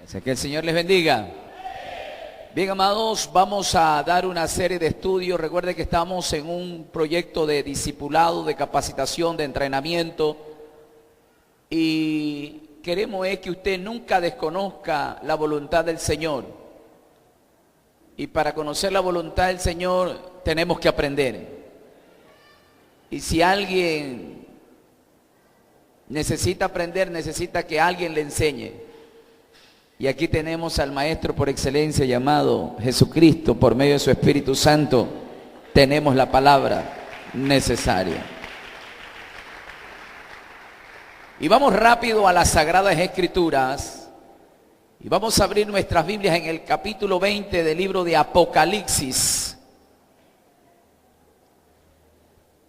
Así que el Señor les bendiga. Bien, amados, vamos a dar una serie de estudios. Recuerde que estamos en un proyecto de discipulado, de capacitación, de entrenamiento. Y queremos es que usted nunca desconozca la voluntad del Señor. Y para conocer la voluntad del Señor tenemos que aprender. Y si alguien necesita aprender, necesita que alguien le enseñe. Y aquí tenemos al Maestro por excelencia llamado Jesucristo. Por medio de su Espíritu Santo tenemos la palabra necesaria. Y vamos rápido a las Sagradas Escrituras. Y vamos a abrir nuestras Biblias en el capítulo 20 del libro de Apocalipsis.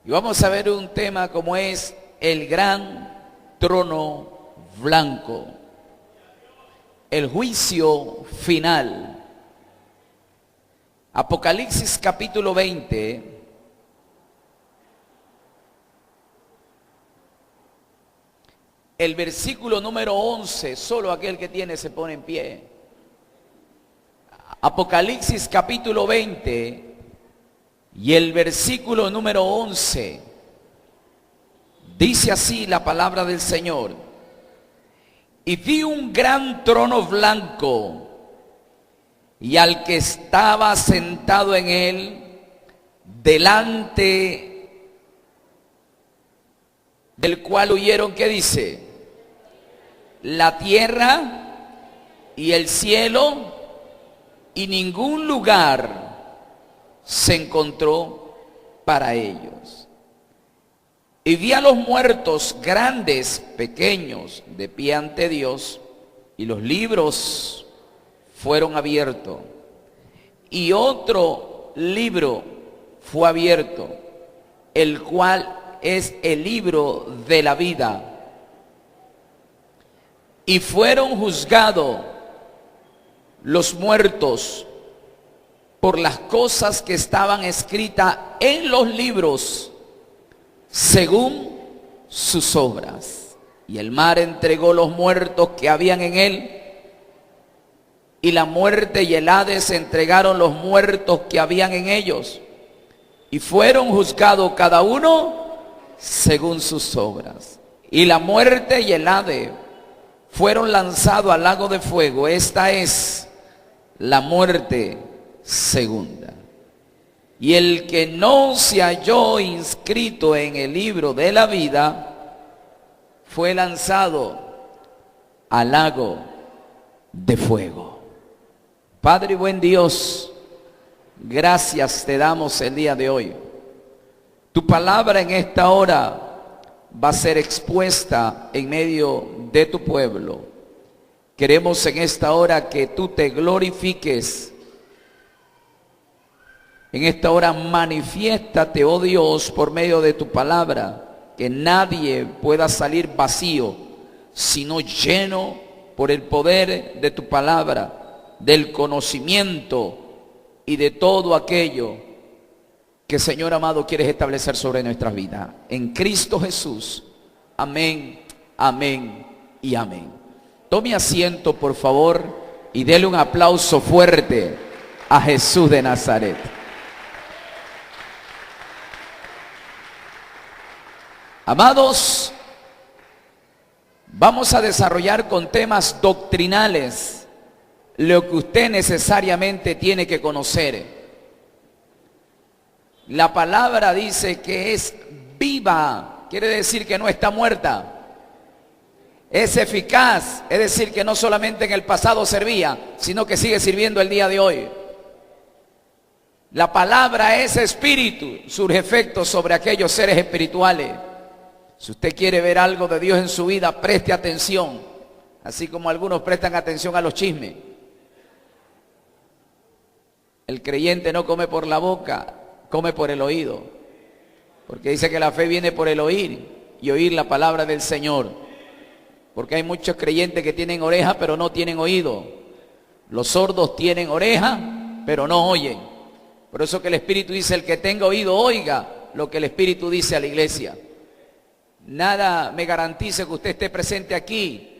Y vamos a ver un tema como es el gran trono blanco. El juicio final. Apocalipsis capítulo 20. El versículo número 11, solo aquel que tiene se pone en pie. Apocalipsis capítulo 20 y el versículo número 11. Dice así la palabra del Señor. Y vi un gran trono blanco, y al que estaba sentado en él, delante del cual huyeron, ¿qué dice? La tierra y el cielo, y ningún lugar se encontró para ellos. Y vi a los muertos, grandes, pequeños, de pie ante Dios, y los libros fueron abiertos. Y otro libro fue abierto, el cual es el libro de la vida. Y fueron juzgados los muertos por las cosas que estaban escritas en los libros, según sus obras. Y el mar entregó los muertos que habían en él, y la muerte y el Hades entregaron los muertos que habían en ellos, y fueron juzgados cada uno según sus obras. Y la muerte y el Hades fueron lanzados al lago de fuego. Esta es la muerte segunda. Y el que no se halló inscrito en el libro de la vida fue lanzado al lago de fuego. Padre y buen Dios, gracias te damos el día de hoy. Tu palabra en esta hora va a ser expuesta en medio de tu pueblo. Queremos en esta hora que tú te glorifiques. En esta hora manifiéstate, oh Dios, por medio de tu palabra, que nadie pueda salir vacío, sino lleno por el poder de tu palabra, del conocimiento y de todo aquello que, Señor amado, quieres establecer sobre nuestras vidas. En Cristo Jesús. Amén, amén y amén. Tome asiento, por favor, y dele un aplauso fuerte a Jesús de Nazaret. Amados, vamos a desarrollar con temas doctrinales lo que usted necesariamente tiene que conocer. La palabra dice que es viva, quiere decir que no está muerta. Es eficaz, es decir que no solamente en el pasado servía, sino que sigue sirviendo el día de hoy. La palabra es espíritu, surge efecto sobre aquellos seres espirituales. Si usted quiere ver algo de Dios en su vida, preste atención, así como algunos prestan atención a los chismes. El creyente no come por la boca, come por el oído, porque dice que la fe viene por el oír y oír la palabra del Señor. Porque hay muchos creyentes que tienen oreja pero no tienen oído. Los sordos tienen oreja pero no oyen. Por eso que el Espíritu dice: el que tenga oído oiga lo que el Espíritu dice a la iglesia. Nada me garantiza que usted esté presente aquí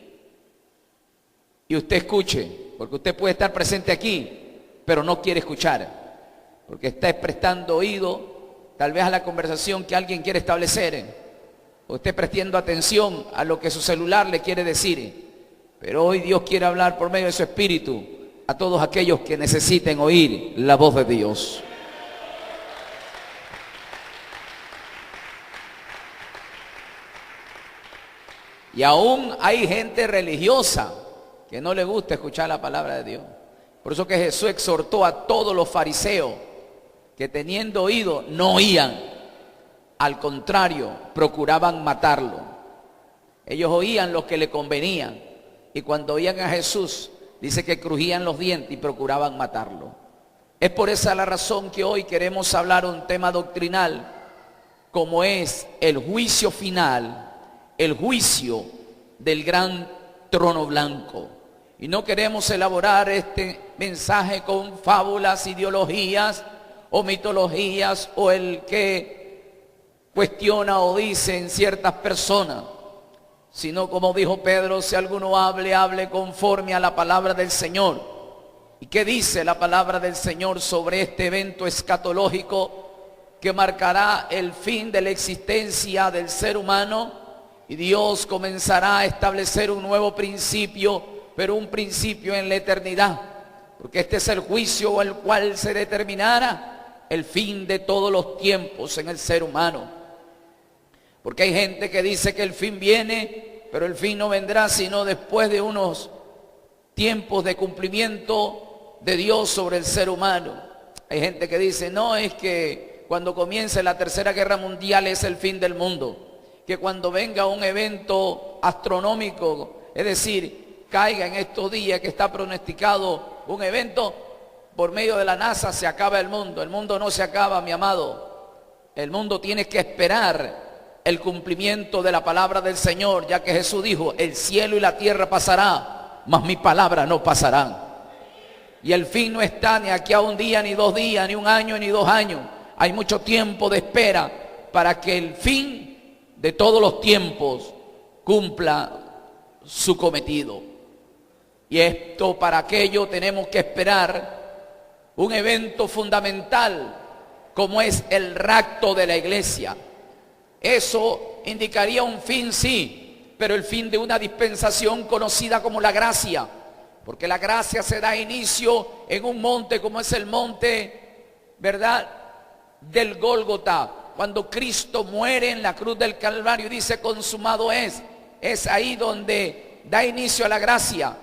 y usted escuche, porque usted puede estar presente aquí, pero no quiere escuchar, porque está prestando oído tal vez a la conversación que alguien quiere establecer, o esté prestando atención a lo que su celular le quiere decir. Pero hoy Dios quiere hablar por medio de su Espíritu a todos aquellos que necesiten oír la voz de Dios. Y aún hay gente religiosa que no le gusta escuchar la palabra de Dios. Por eso que Jesús exhortó a todos los fariseos que teniendo oído no oían. Al contrario, procuraban matarlo. Ellos oían lo que le convenía. Y cuando oían a Jesús, dice que crujían los dientes y procuraban matarlo. Es por esa la razón que hoy queremos hablar un tema doctrinal, como es el juicio final, el juicio del gran trono blanco. Y no queremos elaborar este mensaje con fábulas, ideologías o mitologías o el que cuestiona o dicen ciertas personas, sino como dijo Pedro, si alguno hable conforme a la palabra del Señor. ¿Y qué dice la palabra del Señor sobre este evento escatológico que marcará el fin de la existencia del ser humano? Y Dios comenzará a establecer un nuevo principio, pero un principio en la eternidad, porque este es el juicio el cual se determinará el fin de todos los tiempos en el ser humano. Porque hay gente que dice que el fin viene, pero el fin no vendrá sino después de unos tiempos de cumplimiento de Dios sobre el ser humano. Hay gente que dice, no, es que cuando comience la tercera guerra mundial es el fin del mundo. Que cuando venga un evento astronómico, es decir, caiga en estos días que está pronosticado un evento por medio de la NASA, se acaba el mundo. El mundo no se acaba, mi amado. El mundo tiene que esperar el cumplimiento de la palabra del Señor, ya que Jesús dijo, el cielo y la tierra pasará, mas mi palabra no pasarán. Y el fin no está ni aquí a un día, ni 2 días, ni 1 año, ni 2 años. Hay mucho tiempo de espera para que el fin de todos los tiempos cumpla su cometido. Y esto, para aquello tenemos que esperar un evento fundamental como es el rapto de la iglesia. Eso indicaría un fin, sí, pero el fin de una dispensación conocida como la gracia, porque la gracia se da inicio en un monte como es el monte, ¿verdad?, del Gólgota. Cuando Cristo muere en la cruz del Calvario y dice consumado es ahí donde da inicio a la gracia,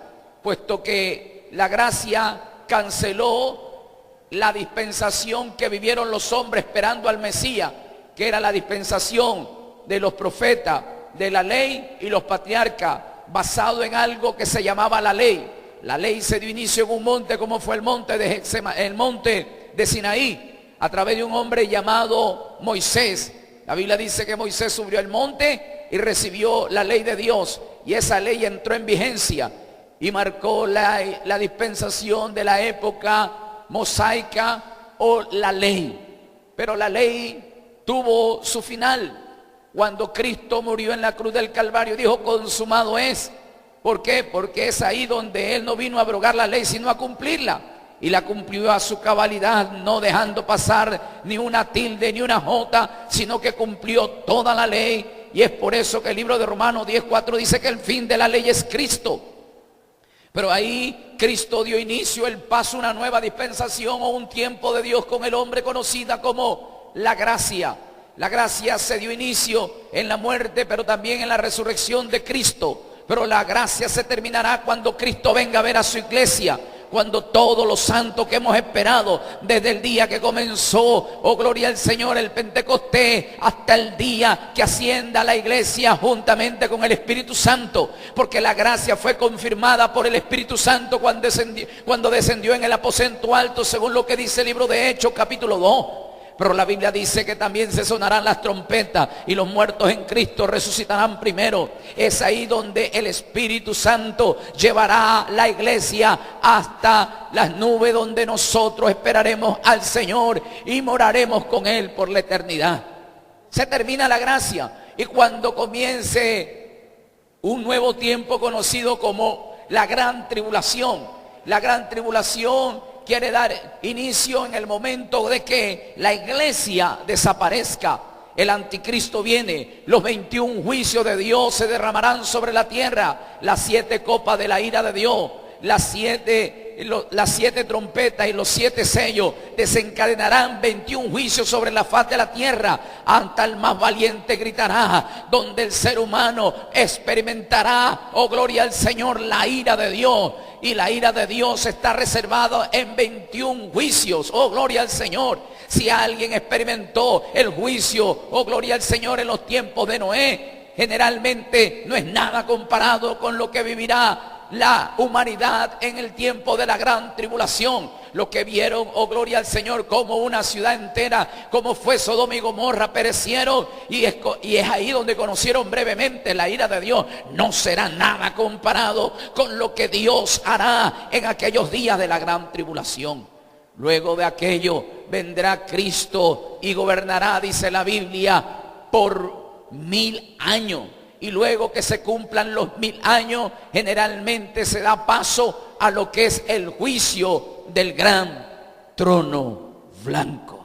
puesto que la gracia canceló la dispensación que vivieron los hombres esperando al Mesías, que era la dispensación de los profetas, de la ley y los patriarcas, basado en algo que se llamaba la ley. La ley se dio inicio en un monte como fue el monte de Sinaí, a través de un hombre llamado Moisés. La Biblia dice que Moisés subió al monte y recibió la ley de Dios, y esa ley entró en vigencia y marcó la dispensación de la época mosaica o la ley. Pero la ley tuvo su final cuando Cristo murió en la cruz del Calvario. Dijo consumado es. ¿Por qué? Porque es ahí donde Él no vino a abrogar la ley sino a cumplirla. Y la cumplió a su cabalidad, no dejando pasar ni una tilde ni una jota, sino que cumplió toda la ley. Y es por eso que el libro de Romanos 10:4 dice que el fin de la ley es Cristo. Pero ahí Cristo dio inicio, el paso a una nueva dispensación o un tiempo de Dios con el hombre, conocida como la gracia. La gracia se dio inicio en la muerte, pero también en la resurrección de Cristo. Pero la gracia se terminará cuando Cristo venga a ver a su iglesia, cuando todos los santos que hemos esperado desde el día que comenzó, oh gloria al Señor, el Pentecostés, hasta el día que ascienda la iglesia juntamente con el Espíritu Santo, porque la gracia fue confirmada por el Espíritu Santo cuando descendió en el aposento alto, según lo que dice el libro de Hechos capítulo 2. Pero la Biblia dice que también se sonarán las trompetas y los muertos en Cristo resucitarán primero. Es ahí donde el Espíritu Santo llevará la iglesia hasta las nubes, donde nosotros esperaremos al Señor y moraremos con Él por la eternidad. Se termina la gracia, y cuando comience un nuevo tiempo conocido como la gran tribulación. La gran tribulación quiere dar inicio en el momento de que la iglesia desaparezca. El anticristo viene, los 21 juicios de Dios se derramarán sobre la tierra, las 7 copas de la ira de Dios, las siete trompetas y los 7 sellos desencadenarán 21 juicios sobre la faz de la tierra. Ante el más valiente gritará, donde el ser humano experimentará, oh gloria al Señor, la ira de Dios. Y la ira de Dios está reservada en 21 juicios, oh gloria al Señor. Si alguien experimentó el juicio, oh gloria al Señor, en los tiempos de Noé, generalmente no es nada comparado con lo que vivirá la humanidad en el tiempo de la gran tribulación. Lo que vieron, oh gloria al Señor, como una ciudad entera, como fue Sodoma y Gomorra, perecieron, y es ahí donde conocieron brevemente la ira de Dios. No será nada comparado con lo que Dios hará en aquellos días de la gran tribulación. Luego de aquello vendrá Cristo y gobernará, dice la Biblia, por 1000 años. Y luego que se cumplan los 1000 años, generalmente se da paso a lo que es el juicio del gran trono blanco.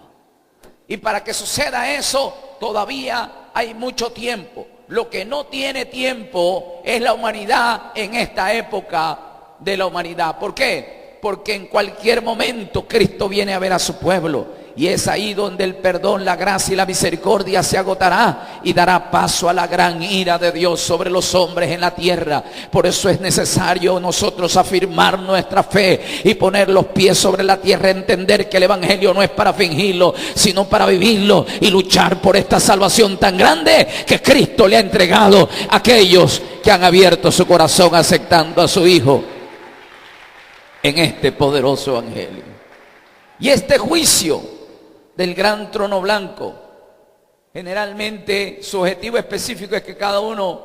Y para que suceda eso, todavía hay mucho tiempo. Lo que no tiene tiempo es la humanidad en esta época de la humanidad. ¿Por qué? Porque en cualquier momento Cristo viene a ver a su pueblo. Y es ahí donde el perdón, la gracia y la misericordia se agotará y dará paso a la gran ira de Dios sobre los hombres en la tierra. Por eso es necesario nosotros afirmar nuestra fe y poner los pies sobre la tierra, entender que el evangelio no es para fingirlo, sino para vivirlo y luchar por esta salvación tan grande que Cristo le ha entregado a aquellos que han abierto su corazón aceptando a su Hijo en este poderoso evangelio. Y este juicio del gran trono blanco, generalmente su objetivo específico es que cada uno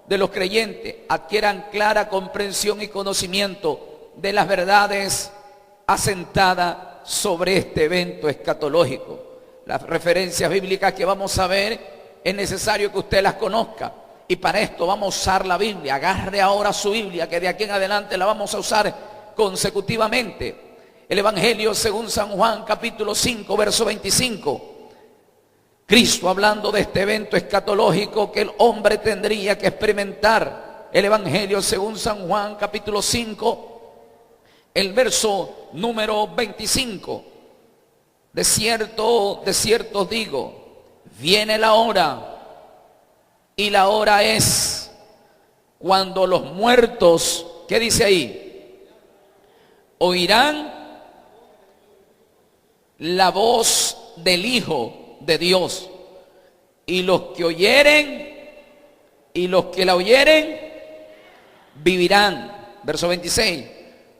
de los creyentes adquieran clara comprensión y conocimiento de las verdades asentadas sobre este evento escatológico. Las referencias bíblicas que vamos a ver es necesario que usted las conozca, y para esto vamos a usar la Biblia. Agarre ahora su Biblia, que de aquí en adelante la vamos a usar consecutivamente. El Evangelio según San Juan, capítulo 5, verso 25. Cristo hablando de este evento escatológico que el hombre tendría que experimentar. El Evangelio según San Juan, capítulo 5, el verso número 25. De cierto os digo, viene la hora, y la hora es cuando los muertos, ¿qué dice ahí? Oirán la voz del Hijo de Dios, y los que oyeren y los que la oyeren vivirán. Verso 26.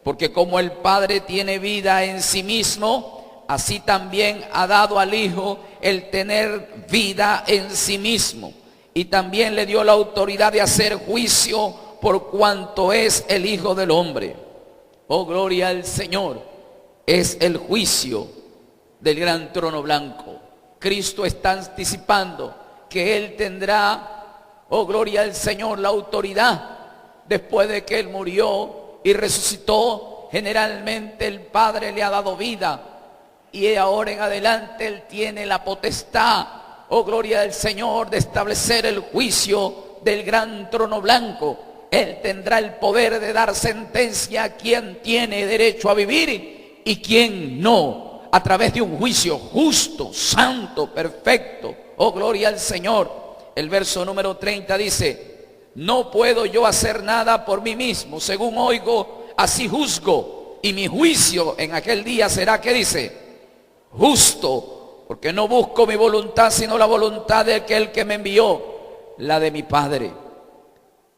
Porque como el Padre tiene vida en sí mismo, así también ha dado al Hijo el tener vida en sí mismo, y también le dio la autoridad de hacer juicio por cuanto es el Hijo del hombre. Oh, gloria al Señor. Es el juicio del gran trono blanco. Cristo está anticipando que Él tendrá, oh gloria al Señor, la autoridad después de que Él murió y resucitó. Generalmente el Padre le ha dado vida, y de ahora en adelante Él tiene la potestad, oh gloria al Señor, de establecer el juicio del gran trono blanco. Él tendrá el poder de dar sentencia a quien tiene derecho a vivir y quien no, a través de un juicio justo, santo, perfecto. Oh, gloria al Señor. El verso número 30 dice: no puedo yo hacer nada por mí mismo, según oigo, así juzgo, y mi juicio en aquel día será, ¿qué dice? Justo, porque no busco mi voluntad, sino la voluntad de aquel que me envió, la de mi Padre.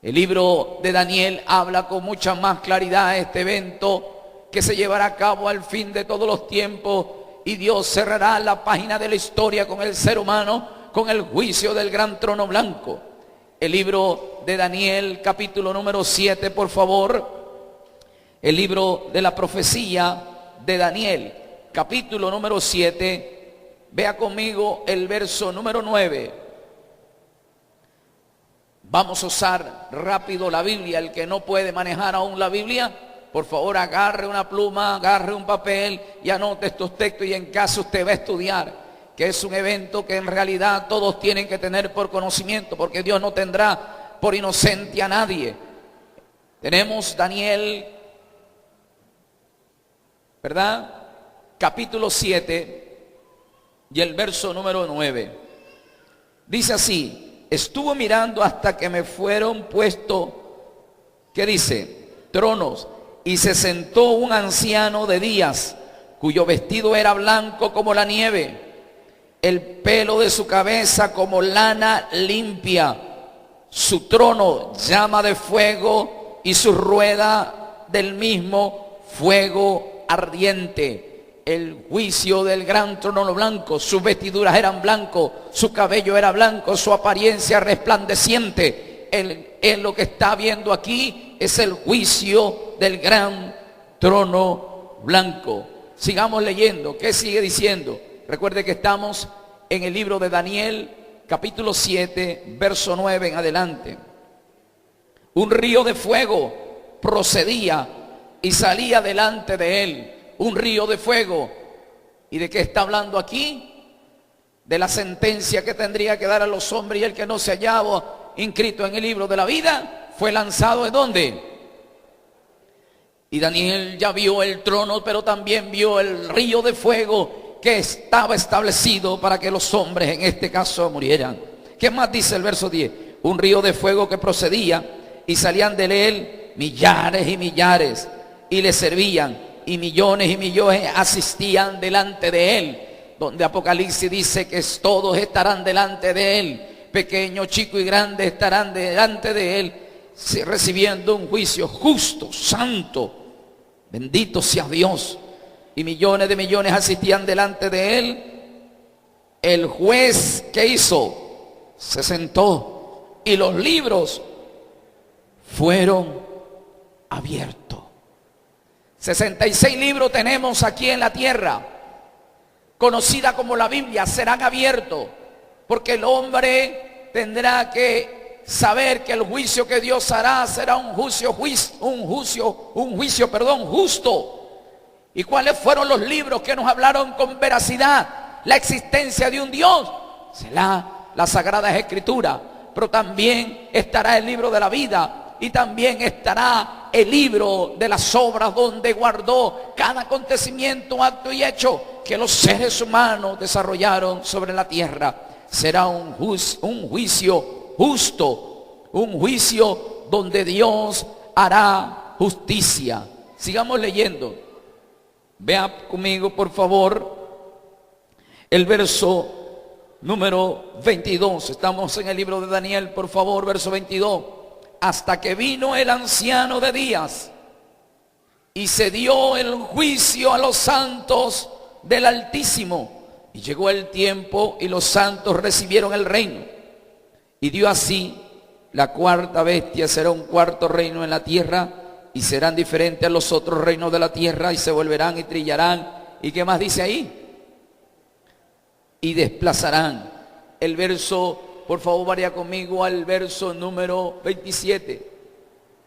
El libro de Daniel habla con mucha más claridad de este evento que se llevará a cabo al fin de todos los tiempos, y Dios cerrará la página de la historia con el ser humano, con el juicio del gran trono blanco. El libro de Daniel, capítulo número 7, por favor. El libro de la profecía de Daniel, capítulo número 7. Vea conmigo el verso número 9. Vamos a usar rápido la Biblia. El que no puede manejar aún la Biblia, por favor agarre una pluma, agarre un papel y anote estos textos, y en casa usted va a estudiar, que es un evento que en realidad todos tienen que tener por conocimiento, porque Dios no tendrá por inocente a nadie. Tenemos Daniel, ¿verdad? Capítulo 7 y el verso número 9. Dice así: estuvo mirando hasta que me fueron puestos, ¿qué dice? Tronos, y se sentó un anciano de días, cuyo vestido era blanco como la nieve, el pelo de su cabeza como lana limpia, su trono llama de fuego y su rueda del mismo fuego ardiente. El juicio del gran trono blanco, sus vestiduras eran blancos, su cabello era blanco, su apariencia resplandeciente. Él lo que está viendo aquí es el juicio del gran trono blanco. Sigamos leyendo. ¿Qué sigue diciendo? Recuerde que estamos en el libro de Daniel, capítulo 7, verso 9 en adelante. Un río de fuego procedía y salía delante de él. Un río de fuego. ¿Y de qué está hablando aquí? De la sentencia que tendría que dar a los hombres, y el que no se hallaba inscrito en el libro de la vida fue lanzado ¿en dónde? Y Daniel ya vio el trono, pero también vio el río de fuego que estaba establecido para que los hombres en este caso murieran. ¿Qué más dice el verso 10? Un río de fuego que procedía y salían de él millares y millares y le servían, y millones asistían delante de él. Donde Apocalipsis dice que todos estarán delante de él, pequeño, chico y grande estarán delante de él, recibiendo un juicio justo, santo. Bendito sea Dios. Y millones de millones asistían delante de él. El juez, ¿qué hizo? Se sentó y los libros fueron abiertos. 66 libros tenemos aquí en la tierra, conocida como la Biblia, serán abiertos, porque el hombre tendrá que saber que el juicio que Dios hará será un juicio justo. ¿Y cuáles fueron los libros que nos hablaron con veracidad la existencia de un Dios? Será las Sagradas Escrituras, pero también estará el libro de la vida. Y también estará el libro de las obras, donde guardó cada acontecimiento, acto y hecho que los seres humanos desarrollaron sobre la tierra. Será un juicio justo, un juicio donde Dios hará justicia. Sigamos leyendo. Vea conmigo, por favor, el verso número 22. Estamos en el libro de Daniel, por favor, verso 22. Hasta que vino el anciano de días y se dio el juicio a los santos del Altísimo. Y llegó el tiempo y los santos recibieron el reino. Y dio así: la cuarta bestia será un cuarto reino en la tierra, y serán diferentes a los otros reinos de la tierra, y se volverán y trillarán. ¿Y qué más dice ahí? Y desplazarán. El verso, por favor, varía conmigo al verso número 27.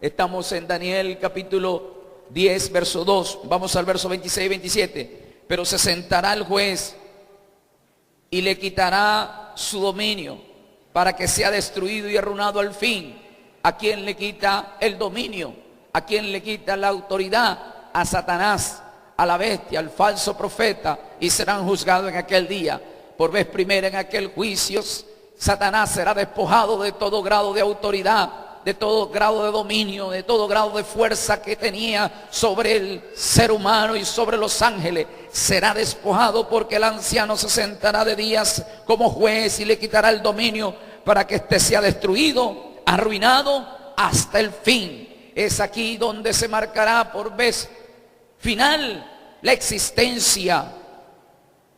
Estamos en Daniel capítulo 10, verso 2. Vamos al verso 26 y 27. Pero se sentará el juez y le quitará su dominio, para que sea destruido y arruinado al fin. ¿A quién le quita el dominio? ¿A quién le quita la autoridad? A Satanás, a la bestia, al falso profeta, y serán juzgados en aquel día. Por vez primera en aquel juicio, Satanás será despojado de todo grado de autoridad, de todo grado de dominio, de todo grado de fuerza que tenía sobre el ser humano y sobre los ángeles. Será despojado, porque el anciano se sentará de días como juez y le quitará el dominio, para que éste sea destruido, arruinado hasta el fin. Es aquí donde se marcará por vez final la existencia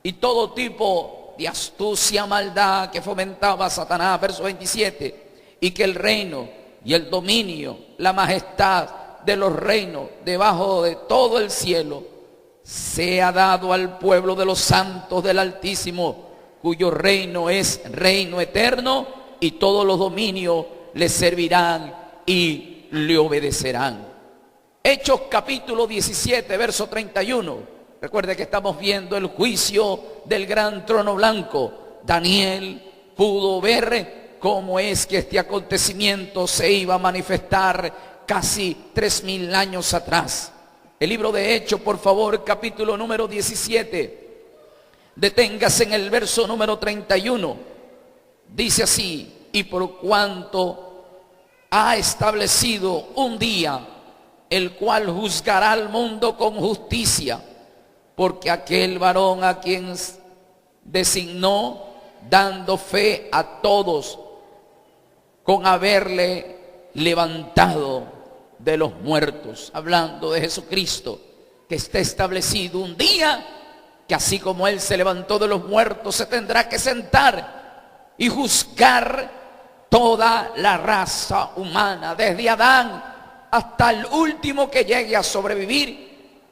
y todo tipo de astucia, maldad que fomentaba Satanás. Verso 27. Y que el reino y el dominio, la majestad de los reinos debajo de todo el cielo, sea dado al pueblo de los santos del Altísimo, cuyo reino es reino eterno, y todos los dominios le servirán y le obedecerán. Hechos capítulo 17, verso 31. Recuerde que estamos viendo el juicio del gran trono blanco. Daniel pudo ver cómo es que este acontecimiento se iba a manifestar casi 3000 años atrás. El libro de Hechos, por favor, capítulo número 17. Deténgase en el verso número 31. Dice así: y por cuanto ha establecido un día, el cual juzgará al mundo con justicia, porque aquel varón a quien designó, dando fe a todos, con haberle levantado de los muertos. Hablando de Jesucristo, que está establecido un día que así como Él se levantó de los muertos, se tendrá que sentar y juzgar toda la raza humana, desde Adán hasta el último que llegue a sobrevivir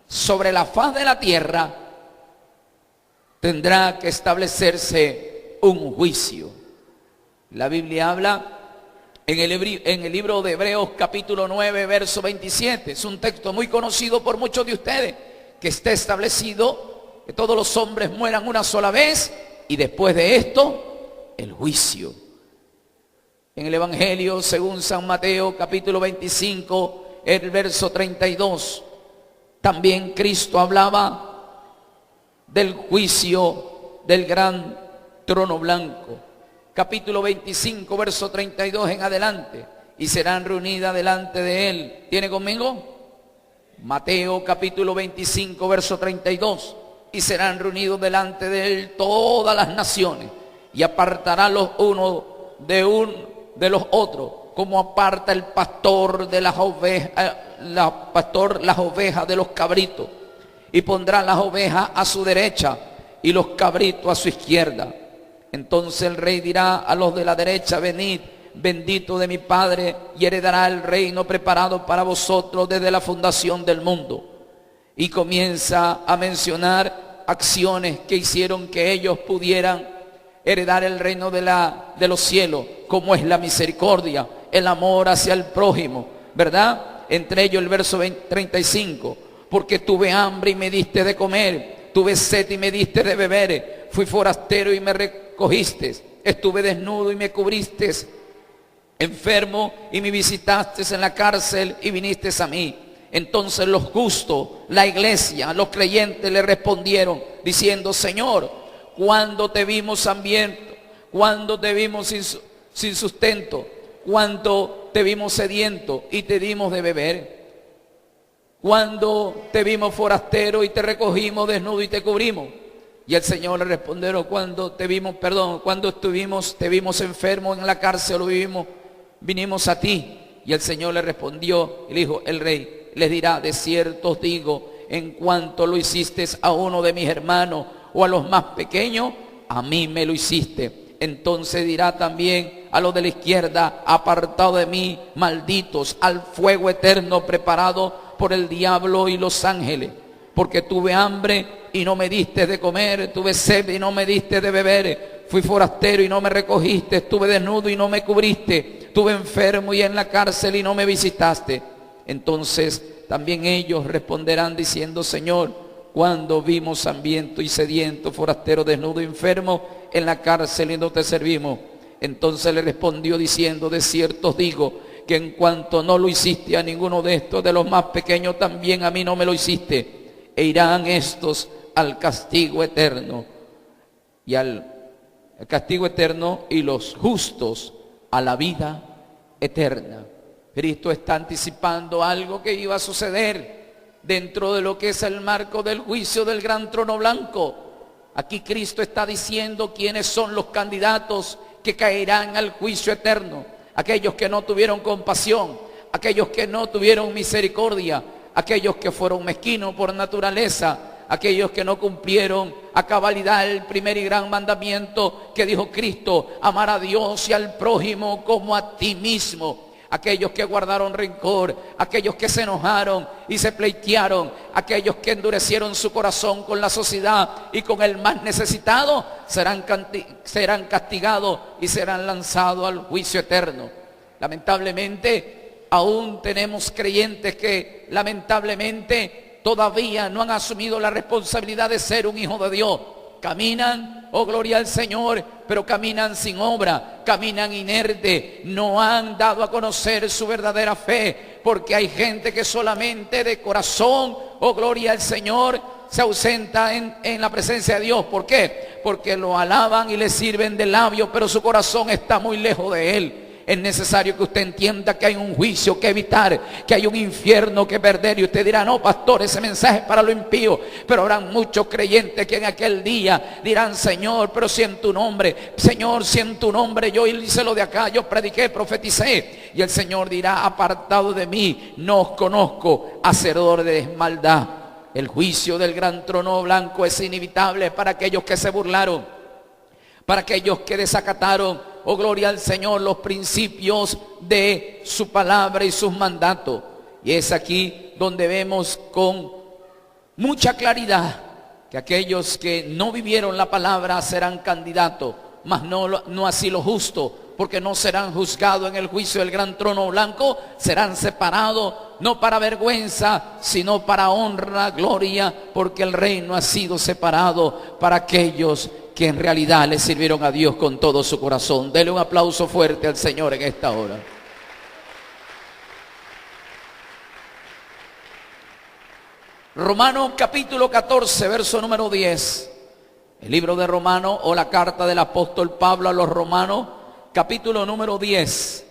sobre la faz de la tierra. Tendrá que establecerse un juicio. La Biblia habla en el libro de Hebreos capítulo 9, verso 27. Es un texto muy conocido por muchos de ustedes, que está establecido que todos los hombres mueran una sola vez y después de esto el juicio. En el Evangelio según San Mateo capítulo 25, el verso 32, también Cristo hablaba del juicio del gran trono blanco. Capítulo 25, verso 32 en adelante. Y serán reunidas delante de Él. ¿Tiene conmigo? Mateo capítulo 25, verso 32. Y serán reunidos delante de Él todas las naciones. Y apartará los unos de los otros, como aparta el pastor de las ovejas, las ovejas de los cabritos. Y pondrá las ovejas a su derecha y los cabritos a su izquierda. Entonces el rey dirá a los de la derecha: venid, bendito de mi Padre, y heredará el reino preparado para vosotros desde la fundación del mundo. Y comienza a mencionar acciones que hicieron que ellos pudieran heredar el reino de los cielos, como es la misericordia, el amor hacia el prójimo, ¿verdad? Entre ellos el verso 35, porque tuve hambre y me diste de comer, tuve sed y me diste de beber, fui forastero y me recogiste, estuve desnudo y me cubriste, enfermo y me visitaste en la cárcel y viniste a mí. Entonces los justos, la iglesia, los creyentes le respondieron diciendo: Señor, ¿cuándo te vimos hambriento? ¿Cuándo te vimos sin sustento? ¿Cuándo te vimos sediento y te dimos de beber? ¿Cuándo te vimos forastero y te recogimos, desnudo y te cubrimos? Y el Señor le respondió: cuando te vimos enfermo en la cárcel o vinimos a ti. Y el Señor le respondió y le dijo: el rey les dirá: de cierto os digo, en cuanto lo hiciste a uno de mis hermanos o a los más pequeños, a mí me lo hiciste. Entonces dirá también a los de la izquierda: apartado de mí, malditos, al fuego eterno preparado por el diablo y los ángeles. Porque tuve hambre y no me diste de comer, tuve sed y no me diste de beber, fui forastero y no me recogiste, estuve desnudo y no me cubriste, estuve enfermo y en la cárcel y no me visitaste. Entonces también ellos responderán diciendo: Señor, cuando vimos hambriento y sediento, forastero, desnudo, enfermo, en la cárcel y no te servimos. Entonces le respondió diciendo: de cierto os digo, que en cuanto no lo hiciste a ninguno de estos, de los más pequeños, también a mí no me lo hiciste. E irán estos al castigo eterno, y al castigo eterno, y los justos a la vida eterna. Cristo está anticipando algo que iba a suceder dentro de lo que es el marco del juicio del gran trono blanco. Aquí Cristo está diciendo quiénes son los candidatos que caerán al juicio eterno. Aquellos que no tuvieron compasión, aquellos que no tuvieron misericordia, aquellos que fueron mezquinos por naturaleza, aquellos que no cumplieron a cabalidad el primer y gran mandamiento que dijo Cristo: amar a Dios y al prójimo como a ti mismo. Aquellos que guardaron rencor, aquellos que se enojaron y se pleitearon, aquellos que endurecieron su corazón con la sociedad y con el más necesitado, serán castigados y serán lanzados al juicio eterno. Lamentablemente, aún tenemos creyentes que lamentablemente todavía no han asumido la responsabilidad de ser un hijo de Dios. Caminan, oh gloria al Señor, pero caminan sin obra, caminan inerte, no han dado a conocer su verdadera fe, porque hay gente que solamente de corazón, oh gloria al Señor, se ausenta en la presencia de Dios. ¿Por qué? Porque lo alaban y le sirven de labio, pero su corazón está muy lejos de Él. Es necesario que usted entienda que hay un juicio que evitar, que hay un infierno que perder. Y usted dirá, no, pastor, ese mensaje es para lo impío. Pero habrán muchos creyentes que en aquel día dirán, Señor, pero si en tu nombre, Señor, si en tu nombre yo hice lo de acá, yo prediqué, profeticé. Y el Señor dirá, apartado de mí, no os conozco, hacedor de maldad. El juicio del gran trono blanco es inevitable para aquellos que se burlaron, para aquellos que desacataron, oh gloria al Señor, los principios de su palabra y sus mandatos. Y es aquí donde vemos con mucha claridad que aquellos que no vivieron la palabra serán candidatos, mas no así los justos, porque no serán juzgados en el juicio del gran trono blanco, serán separados, no para vergüenza, sino para honra, gloria, porque el reino ha sido separado para aquellos que en realidad le sirvieron a Dios con todo su corazón. Dele un aplauso fuerte al Señor en esta hora. Romanos capítulo 14, verso número 10. El libro de Romanos, o la carta del apóstol Pablo a los Romanos, capítulo número 10.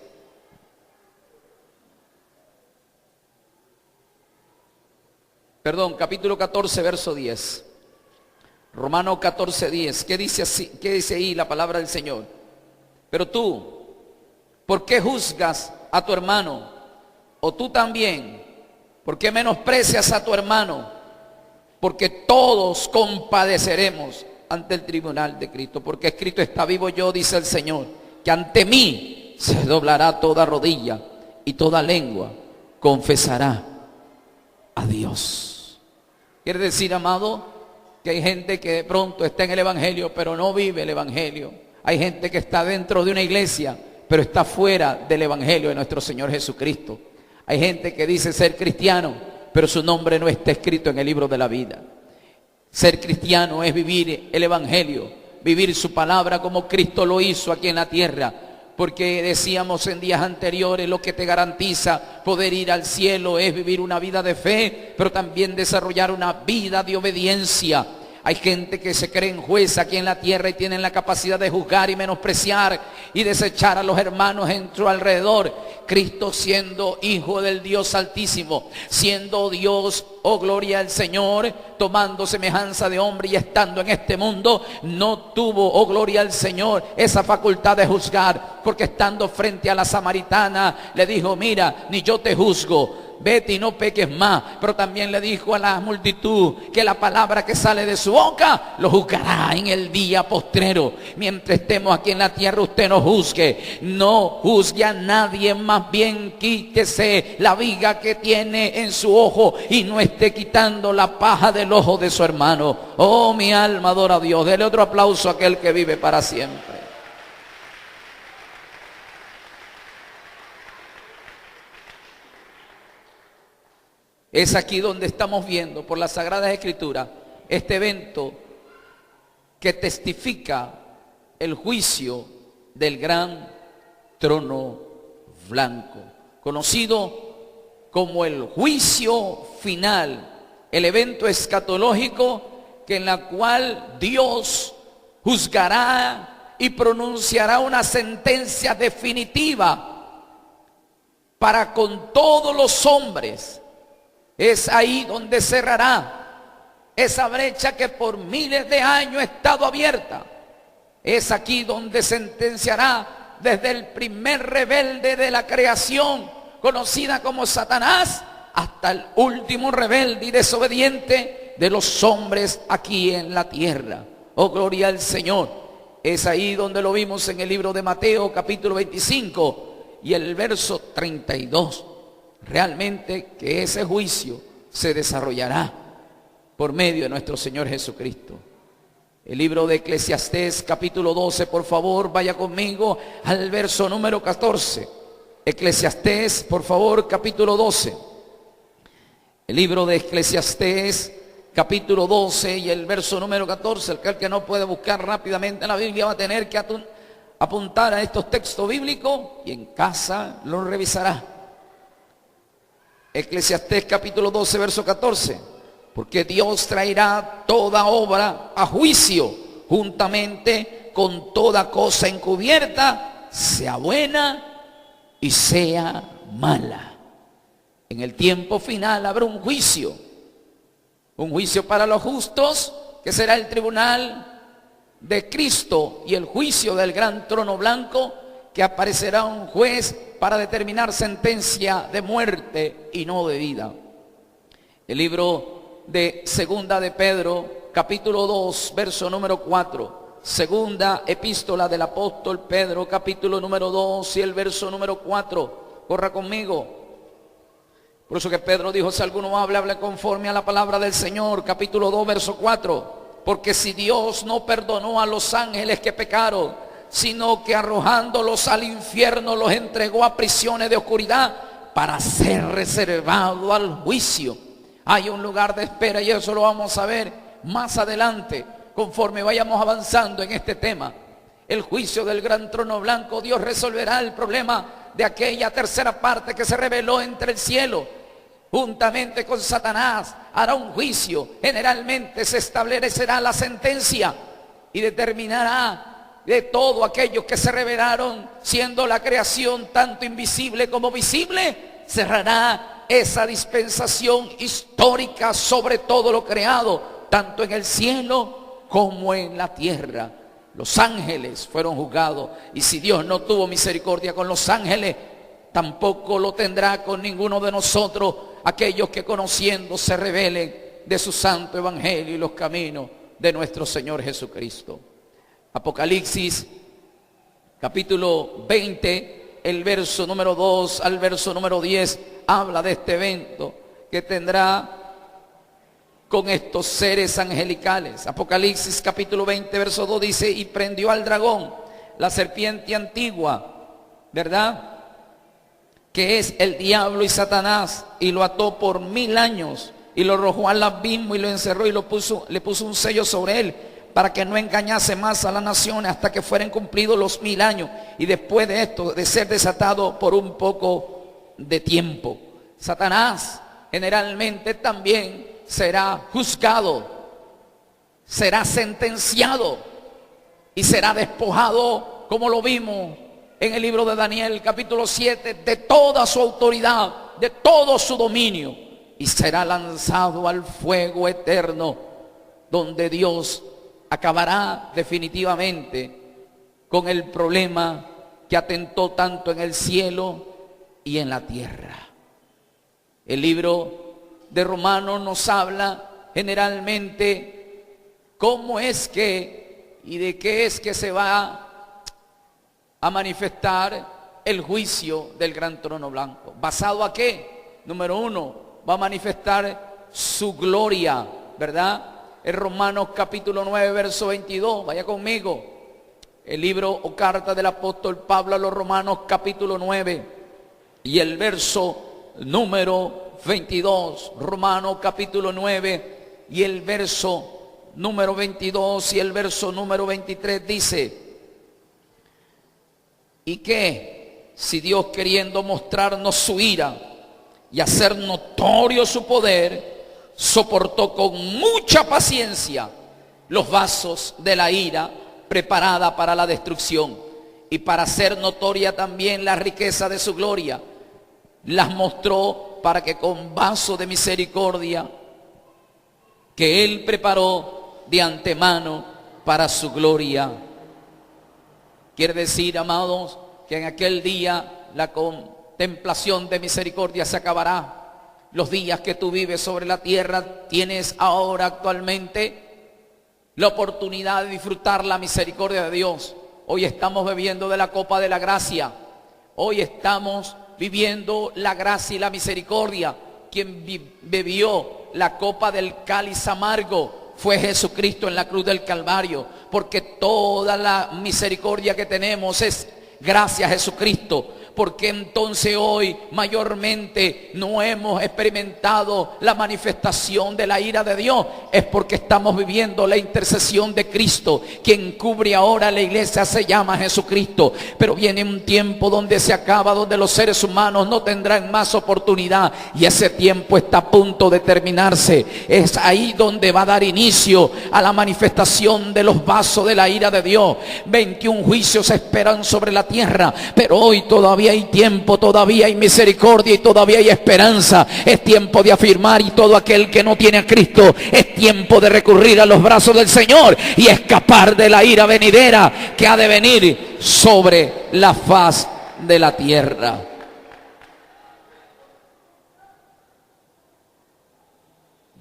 Perdón, capítulo 14, verso 10. Romanos 14, 10. ¿Qué dice ahí la palabra del Señor? Pero tú, ¿por qué juzgas a tu hermano? O tú también, ¿por qué menosprecias a tu hermano? Porque todos compadeceremos ante el tribunal de Cristo. Porque escrito está, vivo yo, dice el Señor, que ante mí se doblará toda rodilla y toda lengua confesará a Dios. Quiere decir, amado, que hay gente que de pronto está en el Evangelio, pero no vive el Evangelio. Hay gente que está dentro de una iglesia, pero está fuera del Evangelio de nuestro Señor Jesucristo. Hay gente que dice ser cristiano, pero su nombre no está escrito en el libro de la vida. Ser cristiano es vivir el Evangelio, vivir su palabra como Cristo lo hizo aquí en la tierra. Porque decíamos en días anteriores, lo que te garantiza poder ir al cielo es vivir una vida de fe, pero también desarrollar una vida de obediencia. Hay gente que se creen juez aquí en la tierra y tienen la capacidad de juzgar y menospreciar y desechar a los hermanos en su alrededor. Cristo, siendo hijo del Dios Altísimo, siendo Dios, oh gloria al Señor, tomando semejanza de hombre y estando en este mundo, no tuvo, oh gloria al Señor, esa facultad de juzgar, porque estando frente a la samaritana le dijo, mira, ni yo te juzgo, vete y no peques más. Pero también le dijo a la multitud que la palabra que sale de su boca lo juzgará en el día postrero. Mientras estemos aquí en la tierra, usted no juzgue, no juzgue a nadie, más bien quítese la viga que tiene en su ojo y no esté quitando la paja del ojo de su hermano. Oh, mi alma adora a Dios. Dele otro aplauso a aquel que vive para siempre. Es aquí donde estamos viendo por las Sagradas Escrituras este evento que testifica el juicio del gran trono blanco, conocido como el juicio final, el evento escatológico en la cual Dios juzgará y pronunciará una sentencia definitiva para con todos los hombres. Es ahí donde cerrará esa brecha que por miles de años ha estado abierta. Es aquí donde sentenciará desde el primer rebelde de la creación, conocida como Satanás, hasta el último rebelde y desobediente de los hombres aquí en la tierra. Oh, gloria al Señor. Es ahí donde lo vimos en el libro de Mateo, capítulo 25 y el verso 32. Realmente que ese juicio se desarrollará por medio de nuestro Señor Jesucristo. El libro de Eclesiastés capítulo 12, por favor, vaya conmigo al verso número 14. Eclesiastés, por favor, capítulo 12. El libro de Eclesiastés, capítulo 12 y el verso número 14. Aquel que no puede buscar rápidamente en la Biblia va a tener que apuntar a estos textos bíblicos y en casa lo revisará. Eclesiastés capítulo 12, verso 14. Porque Dios traerá toda obra a juicio juntamente con toda cosa encubierta, sea buena y sea mala. En el tiempo final habrá un juicio para los justos, que será el tribunal de Cristo, y el juicio del gran trono blanco, que aparecerá un juez para determinar sentencia de muerte y no de vida. El libro de Segunda de Pedro, capítulo 2, verso número 4. Segunda epístola del apóstol Pedro, capítulo número 2 y el verso número 4. Corra conmigo. Por eso que Pedro dijo: si alguno habla, hable conforme a la palabra del Señor. Capítulo 2, verso 4. Porque si Dios no perdonó a los ángeles que pecaron, sino que arrojándolos al infierno los entregó a prisiones de oscuridad para ser reservado al juicio. Hay un lugar de espera y eso lo vamos a ver más adelante, conforme vayamos avanzando en este tema. El juicio del gran trono blanco, Dios resolverá el problema de aquella tercera parte que se rebeló entre el cielo. Juntamente con Satanás hará un juicio. Generalmente se establecerá la sentencia y determinará de todo aquellos que se rebelaron, siendo la creación tanto invisible como visible. Cerrará esa dispensación histórica sobre todo lo creado, tanto en el cielo como en la tierra. Los ángeles fueron juzgados, y si Dios no tuvo misericordia con los ángeles, tampoco lo tendrá con ninguno de nosotros, aquellos que conociendo se rebelen de su santo evangelio y los caminos de nuestro Señor Jesucristo. Apocalipsis capítulo 20, el verso número 2 al verso número 10 habla de este evento que tendrá con estos seres angelicales. Apocalipsis capítulo 20, verso 2 dice: y prendió al dragón, la serpiente antigua, ¿verdad?, que es el diablo y Satanás, y lo ató por 1000 años, y lo arrojó al abismo y lo encerró y le puso un sello sobre él, para que no engañase más a las naciones hasta que fueran cumplidos los 1000 años, y después de esto, de ser desatado por un poco de tiempo. Satanás generalmente también será juzgado, será sentenciado y será despojado, como lo vimos en el libro de Daniel capítulo 7, de toda su autoridad, de todo su dominio, y será lanzado al fuego eterno, donde Dios acabará definitivamente con el problema que atentó tanto en el cielo y en la tierra. El libro de Romanos nos habla generalmente cómo es que y de qué es que se va a manifestar el juicio del gran trono blanco. ¿Basado a qué? Número 1, va a manifestar su gloria, ¿verdad? En Romanos capítulo 9, verso 22, vaya conmigo. El libro o carta del apóstol Pablo a los Romanos capítulo 9 y el verso número 22, Romanos capítulo 9 y el verso número 22 y el verso número 23 dice: y que si Dios, queriendo mostrarnos su ira y hacer notorio su poder, soportó con mucha paciencia los vasos de la ira preparada para la destrucción, y para hacer notoria también la riqueza de su gloria, las mostró para que con vaso de misericordia que Él preparó de antemano para su gloria. Quiere decir, amados, que en aquel día la contemplación de misericordia se acabará. Los días que tú vives sobre la tierra, tienes ahora actualmente la oportunidad de disfrutar la misericordia de Dios. Hoy estamos bebiendo de la copa de la gracia. Hoy estamos viviendo la gracia y la misericordia. Quien bebió la copa del cáliz amargo fue Jesucristo en la cruz del Calvario, porque toda la misericordia que tenemos es gracias a Jesucristo. ¿Por qué entonces hoy mayormente no hemos experimentado la manifestación de la ira de Dios? Es porque estamos viviendo la intercesión de Cristo. Quien cubre ahora la iglesia se llama Jesucristo. Pero viene un tiempo donde se acaba, donde los seres humanos no tendrán más oportunidad, y ese tiempo está a punto de terminarse. Es ahí donde va a dar inicio a la manifestación de los vasos de la ira de Dios. 21 juicios esperan sobre la tierra, pero hoy todavía hay tiempo, todavía hay misericordia y todavía hay esperanza. Es tiempo de afirmar, y todo aquel que no tiene a Cristo, es tiempo de recurrir a los brazos del Señor y escapar de la ira venidera que ha de venir sobre la faz de la tierra.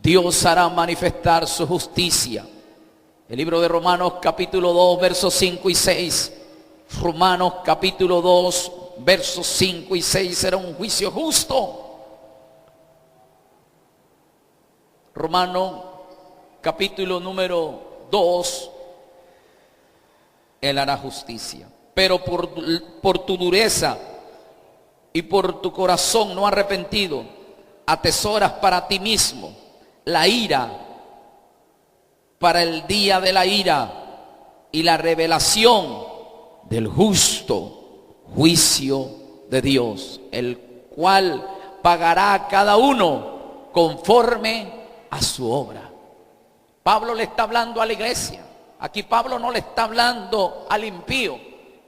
Dios hará manifestar su justicia. El libro de Romanos capítulo 2 versos 5 y 6. Romanos capítulo 2 versos 5 y 6. Será un juicio justo. Romanos capítulo número 2. Él hará justicia. Pero por tu dureza y por tu corazón no arrepentido, atesoras para ti mismo la ira para el día de la ira y la revelación del justo juicio de Dios, el cual pagará a cada uno conforme a su obra. Pablo le está hablando a la iglesia. Aquí Pablo no le está hablando al impío,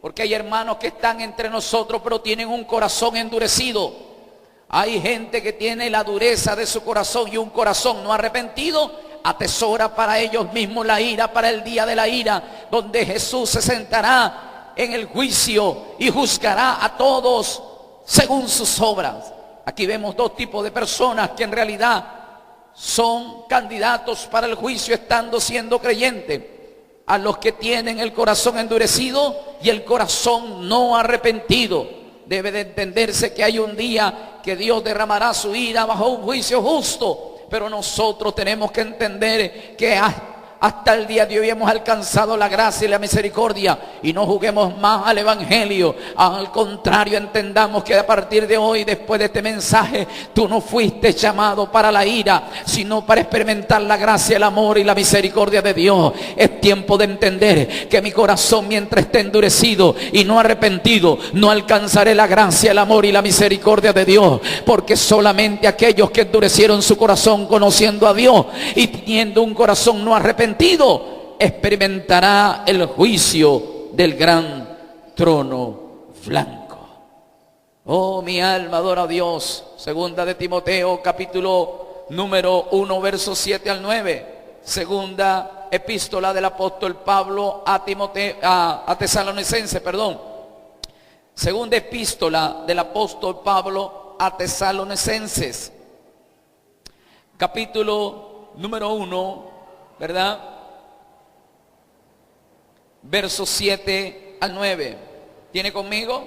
porque hay hermanos que están entre nosotros pero tienen un corazón endurecido. Hay gente que tiene la dureza de su corazón y un corazón no arrepentido. Atesora para ellos mismos la ira, para el día de la ira, donde Jesús se sentará en el juicio y juzgará a todos según sus obras. Aquí vemos dos tipos de personas que en realidad son candidatos para el juicio estando siendo creyentes: a los que tienen el corazón endurecido y el corazón no arrepentido. Debe de entenderse que hay un día que Dios derramará su ira bajo un juicio justo, pero nosotros tenemos que entender que hasta el día de hoy hemos alcanzado la gracia y la misericordia, y no juguemos más al evangelio. Al contrario, entendamos que a partir de hoy, después de este mensaje, tú no fuiste llamado para la ira, sino para experimentar la gracia, el amor y la misericordia de Dios. Es tiempo de entender que mi corazón, mientras esté endurecido y no arrepentido, no alcanzaré la gracia, el amor y la misericordia de Dios, porque solamente aquellos que endurecieron su corazón conociendo a Dios y teniendo un corazón no arrepentido experimentará el juicio del gran trono blanco. Oh, mi alma adora a Dios. Segunda de Timoteo capítulo número 1 versos 7 al 9. Segunda epístola del apóstol Pablo a Tesalonicenses, perdón. Segunda epístola del apóstol Pablo a Tesalonicenses, capítulo número 1, ¿verdad? Versos 7 al 9. ¿Tiene conmigo?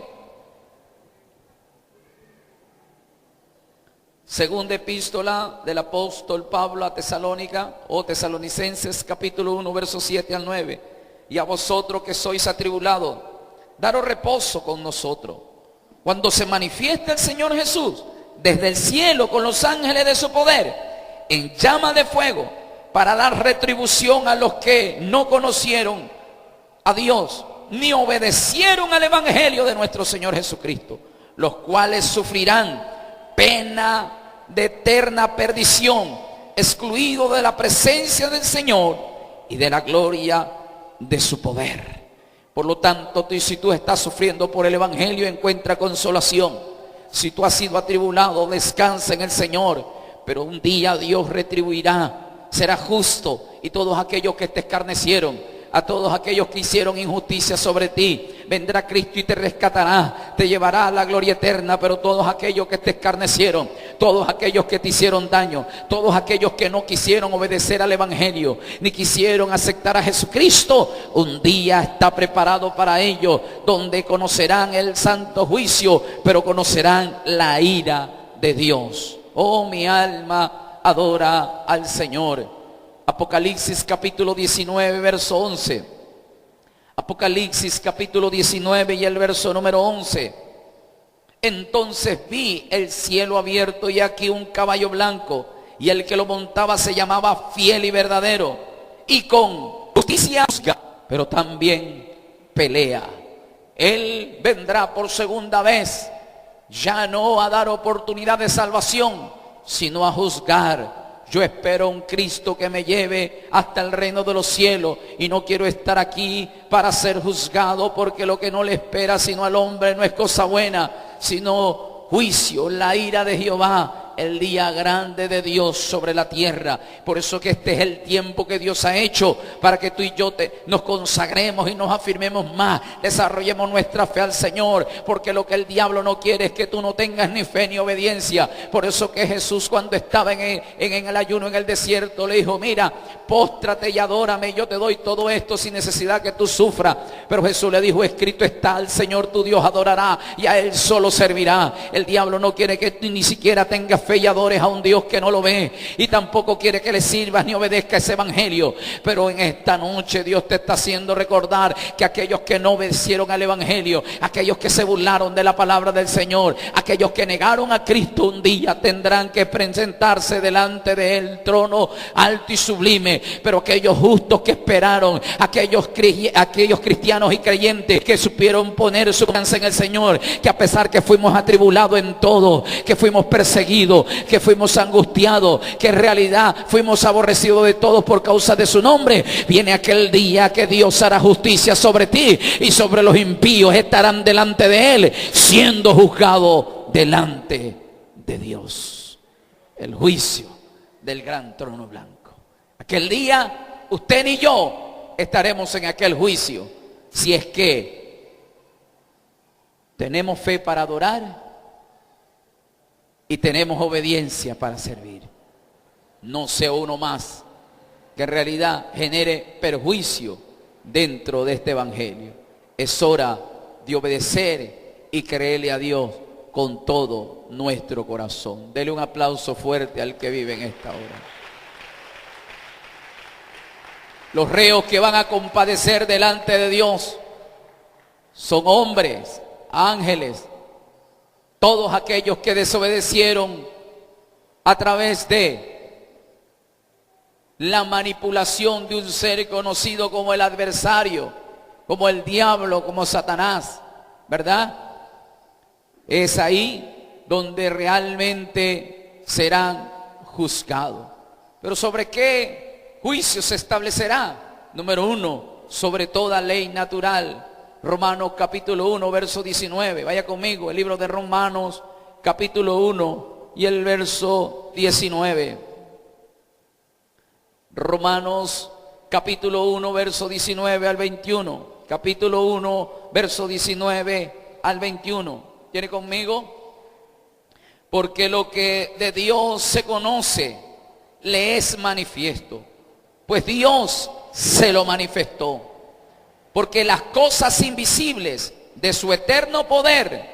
Segunda epístola del apóstol Pablo a Tesalónica o Tesalonicenses, capítulo 1, versos 7 al 9. Y a vosotros que sois atribulados, daros reposo con nosotros, cuando se manifieste el Señor Jesús desde el cielo con los ángeles de su poder, en llama de fuego, para dar retribución a los que no conocieron a Dios, ni obedecieron al evangelio de nuestro Señor Jesucristo, los cuales sufrirán pena de eterna perdición, excluidos de la presencia del Señor y de la gloria de su poder. Por lo tanto, si tú estás sufriendo por el evangelio, encuentra consolación. Si tú has sido atribulado, descansa en el Señor, pero un día Dios retribuirá. Será justo, y todos aquellos que te escarnecieron, a todos aquellos que hicieron injusticia sobre ti, vendrá Cristo y te rescatará, te llevará a la gloria eterna. Pero todos aquellos que te escarnecieron, todos aquellos que te hicieron daño, todos aquellos que no quisieron obedecer al evangelio, ni quisieron aceptar a Jesucristo, un día está preparado para ellos, donde conocerán el santo juicio, pero conocerán la ira de Dios. Oh, mi alma adora al Señor. Apocalipsis capítulo 19 verso 11. Apocalipsis capítulo 19 y el verso número 11. Entonces vi el cielo abierto y aquí un caballo blanco, y el que lo montaba se llamaba Fiel y Verdadero, y con justicia juzga, pero también pelea. Él vendrá por segunda vez, ya no a dar oportunidad de salvación, sino a juzgar. Yo espero un Cristo que me lleve hasta el reino de los cielos, y no quiero estar aquí para ser juzgado, porque lo que no le espera sino al hombre no es cosa buena, sino juicio, la ira de Jehová, el día grande de Dios sobre la tierra. Por eso que este es el tiempo que Dios ha hecho para que tú y yo nos consagremos y nos afirmemos más, desarrollemos nuestra fe al Señor, porque lo que el diablo no quiere es que tú no tengas ni fe ni obediencia. Por eso que Jesús, cuando estaba en el ayuno en el desierto, le dijo: mira, póstrate y adórame, yo te doy todo esto sin necesidad que tú sufras. Pero Jesús le dijo: escrito está, al Señor tu Dios adorará y a Él solo servirá. El diablo no quiere que tú ni siquiera tengas fe y adores a un Dios que no lo ve, y tampoco quiere que le sirvas ni obedezca ese evangelio. Pero en esta noche Dios te está haciendo recordar que aquellos que no obedecieron al evangelio, aquellos que se burlaron de la palabra del Señor, aquellos que negaron a Cristo, un día tendrán que presentarse delante del trono alto y sublime. Pero aquellos justos que esperaron, aquellos cristianos y creyentes que supieron poner su confianza en el Señor, que a pesar que fuimos atribulados en todo, que fuimos perseguidos, que fuimos angustiados, que en realidad fuimos aborrecidos de todos por causa de su nombre, viene aquel día que Dios hará justicia sobre ti, y sobre los impíos estarán delante de Él, siendo juzgados delante de Dios. El juicio del gran trono blanco. Aquel día usted ni yo estaremos en aquel juicio, si es que tenemos fe para adorar y tenemos obediencia para servir. No sea uno más que en realidad genere perjuicio dentro de este evangelio. Es hora de obedecer y creerle a Dios con todo nuestro corazón. Dele un aplauso fuerte al que vive en esta hora. Los reos que van a compadecer delante de Dios son hombres, ángeles, todos aquellos que desobedecieron a través de la manipulación de un ser conocido como el adversario, como el diablo, como Satanás, ¿verdad? Es ahí donde realmente serán juzgados. Pero ¿sobre qué juicio se establecerá? Número 1, sobre toda ley natural. Romanos capítulo 1, verso 19. Vaya conmigo, el libro de Romanos capítulo 1 y el verso 19. Romanos capítulo 1, verso 19 al 21. Capítulo 1, verso 19 al 21. ¿Tiene conmigo? Porque lo que de Dios se conoce le es manifiesto, pues Dios se lo manifestó. Porque las cosas invisibles de su eterno poder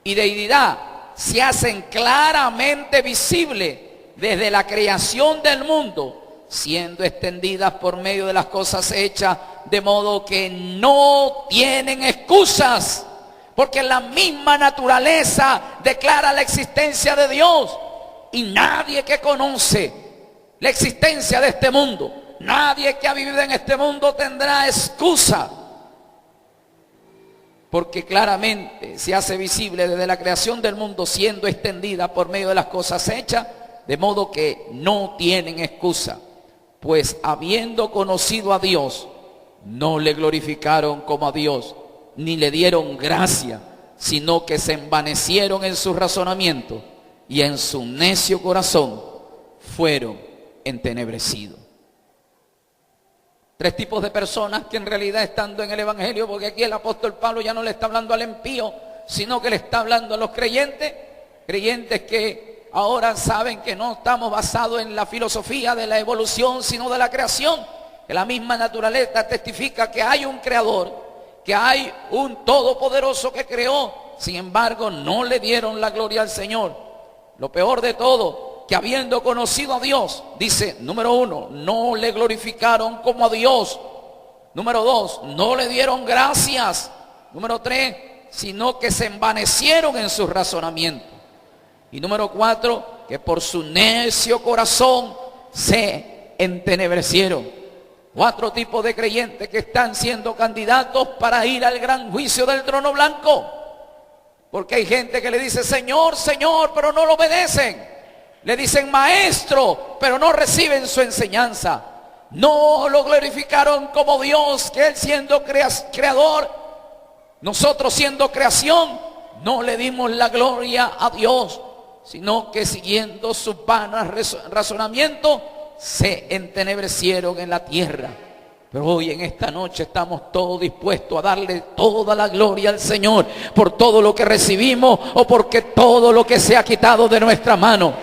y deidad se hacen claramente visibles desde la creación del mundo, siendo extendidas por medio de las cosas hechas, de modo que no tienen excusas, porque la misma naturaleza declara la existencia de Dios, y nadie que conoce la existencia de este mundo, nadie que ha vivido en este mundo tendrá excusa, porque claramente se hace visible desde la creación del mundo, siendo extendida por medio de las cosas hechas, de modo que no tienen excusa. Pues habiendo conocido a Dios, no le glorificaron como a Dios, ni le dieron gracia, sino que se envanecieron en su razonamiento, y en su necio corazón fueron entenebrecidos. 3 tipos de personas que en realidad, estando en el evangelio, porque aquí el apóstol Pablo ya no le está hablando al impío, sino que le está hablando a los creyentes que ahora saben que no estamos basados en la filosofía de la evolución, sino de la creación, que la misma naturaleza testifica que hay un creador, que hay un todopoderoso que creó. Sin embargo, no le dieron la gloria al Señor. Lo peor de todo, que habiendo conocido a Dios, dice, número 1, no le glorificaron como a Dios. Número 2, no le dieron gracias. Número 3, sino que se envanecieron en sus razonamientos. Y número 4, que por su necio corazón se entenebrecieron. 4 tipos de creyentes que están siendo candidatos para ir al gran juicio del trono blanco. Porque hay gente que le dice Señor, Señor, pero no lo obedecen. Le dicen Maestro, pero no reciben su enseñanza. No lo glorificaron como Dios, que Él siendo creador, nosotros siendo creación, no le dimos la gloria a Dios, sino que siguiendo sus vanos razonamientos, se entenebrecieron en la tierra. Pero hoy en esta noche estamos todos dispuestos a darle toda la gloria al Señor por todo lo que recibimos o porque todo lo que se ha quitado de nuestra mano.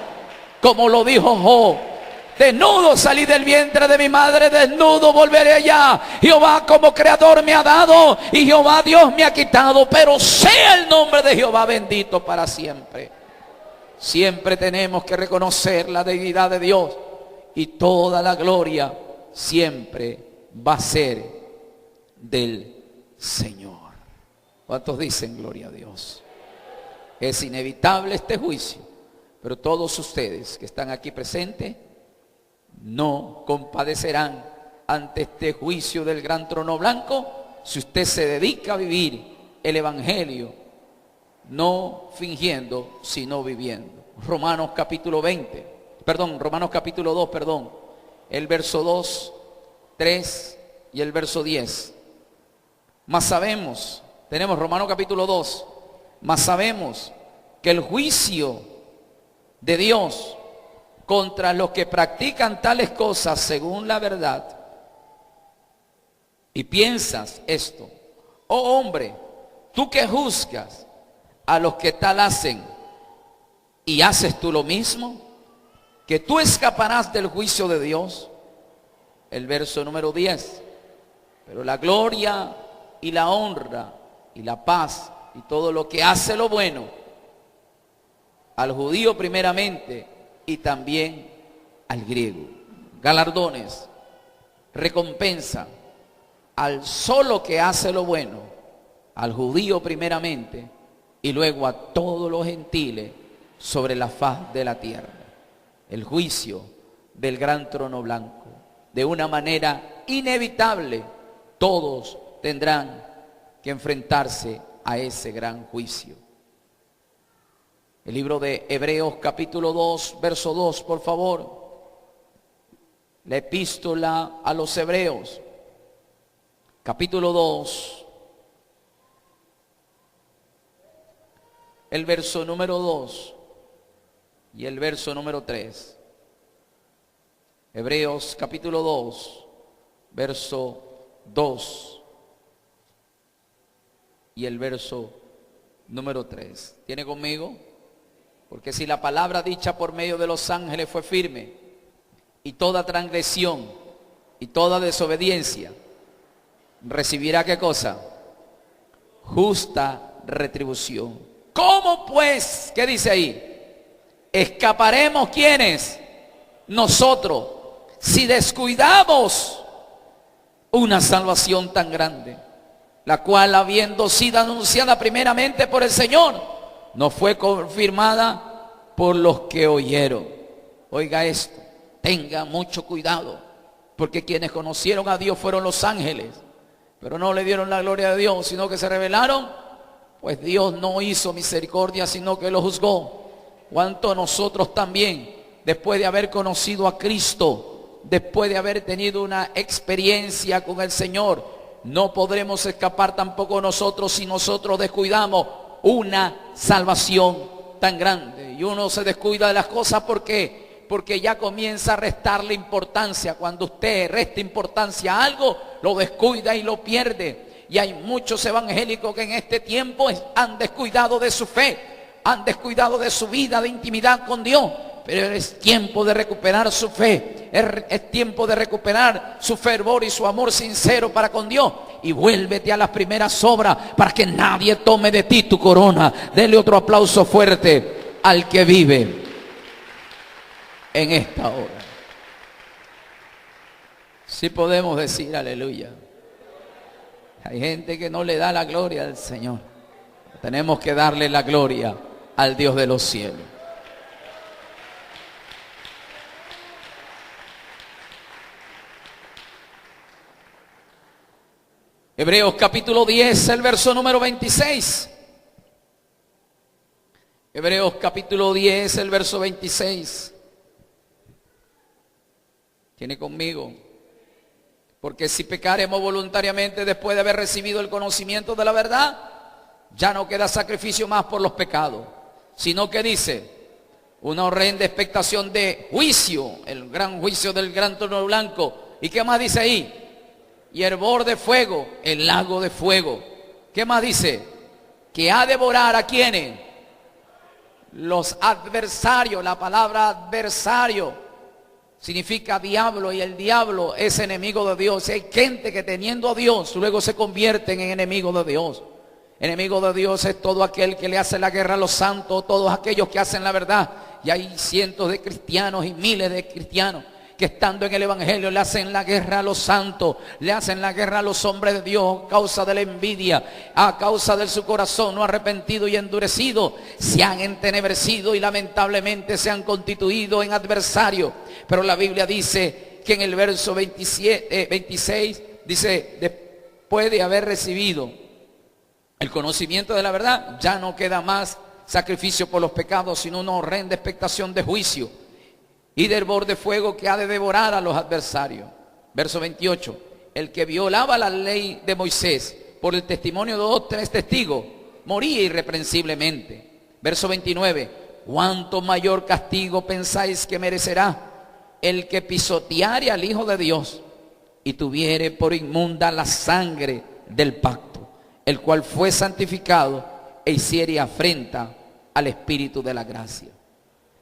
Como lo dijo Job, desnudo salí del vientre de mi madre, desnudo volveré allá. Jehová como creador me ha dado y Jehová Dios me ha quitado, pero sea el nombre de Jehová bendito para siempre. Siempre tenemos que reconocer la deidad de Dios y toda la gloria siempre va a ser del Señor. ¿Cuántos dicen gloria a Dios? Es inevitable este juicio, pero todos ustedes que están aquí presentes no compadecerán ante este juicio del gran trono blanco si usted se dedica a vivir el evangelio, no fingiendo, sino viviendo. Romanos capítulo 2, el verso 2, 3 y el verso 10. Mas sabemos, tenemos Romanos capítulo 2, mas sabemos que el juicio de Dios contra los que practican tales cosas según la verdad. Y piensas esto, oh hombre, tú que juzgas a los que tal hacen, y haces tú lo mismo, que tú escaparás del juicio de Dios. El verso número 10. Pero la gloria y la honra y la paz y todo lo que hace lo bueno, al judío primeramente y también al griego. Galardones, recompensa al solo que hace lo bueno, al judío primeramente y luego a todos los gentiles sobre la faz de la tierra. El juicio del gran trono blanco. De una manera inevitable, todos tendrán que enfrentarse a ese gran juicio. El libro de Hebreos capítulo 2, verso 2, por favor. La epístola a los Hebreos, capítulo 2. El verso número 2 y el verso número 3. Hebreos capítulo 2, verso 2 y el verso número 3. ¿Tiene conmigo? Porque si la palabra dicha por medio de los ángeles fue firme, y toda transgresión y toda desobediencia recibirá ¿qué cosa? Justa retribución. ¿Cómo pues? ¿Qué dice ahí? ¿Escaparemos quiénes? Nosotros, si descuidamos una salvación tan grande, la cual habiendo sido anunciada primeramente por el Señor, no fue confirmada por los que oyeron. Oiga esto, tenga mucho cuidado, porque quienes conocieron a Dios fueron los ángeles, pero no le dieron la gloria de Dios, sino que se rebelaron, pues Dios no hizo misericordia, sino que lo juzgó. ¿Cuánto nosotros también, después de haber conocido a Cristo, después de haber tenido una experiencia con el Señor, no podremos escapar tampoco nosotros si nosotros descuidamos una salvación tan grande? Y uno se descuida de las cosas porque ya comienza a restarle importancia. Cuando usted resta importancia a algo, lo descuida y lo pierde. Y hay muchos evangélicos que en este tiempo han descuidado de su fe, han descuidado de su vida de intimidad con Dios. Pero es tiempo de recuperar su fe, es tiempo de recuperar su fervor y su amor sincero para con Dios. Y vuélvete a las primeras obras para que nadie tome de ti tu corona. Dele otro aplauso fuerte al que vive en esta hora. Sí podemos decir aleluya. Hay gente que no le da la gloria al Señor. Tenemos que darle la gloria al Dios de los cielos. Hebreos capítulo 10, el verso número 26. Hebreos capítulo 10, el verso 26. ¿Tiene conmigo? Porque si pecaremos voluntariamente después de haber recibido el conocimiento de la verdad, ya no queda sacrificio más por los pecados, sino que dice, una horrenda expectación de juicio, el gran juicio del gran trono blanco. ¿Y qué más dice ahí? Y hervor de fuego, el lago de fuego. ¿Qué más dice? Que ha de devorar a quienes, los adversarios. La palabra adversario significa diablo, y el diablo es enemigo de Dios. Hay gente que teniendo a Dios luego se convierten en enemigos de Dios. Enemigo de Dios es todo aquel que le hace la guerra a los santos, todos aquellos que hacen la verdad. Y hay cientos de cristianos y miles de cristianos que estando en el evangelio le hacen la guerra a los santos, le hacen la guerra a los hombres de Dios a causa de la envidia, a causa de su corazón no arrepentido y endurecido. Se han entenebrecido y lamentablemente se han constituido en adversarios. Pero la Biblia dice que en el verso 26 dice, después de haber recibido el conocimiento de la verdad, ya no queda más sacrificio por los pecados, sino una horrenda expectación de juicio y de hervor de fuego que ha de devorar a los adversarios. Verso 28, el que violaba la ley de Moisés por el testimonio de 2 o 3 testigos, moría irreprensiblemente. Verso 29, ¿cuánto mayor castigo pensáis que merecerá el que pisoteare al Hijo de Dios y tuviere por inmunda la sangre del pacto, el cual fue santificado e hiciere afrenta al Espíritu de la gracia?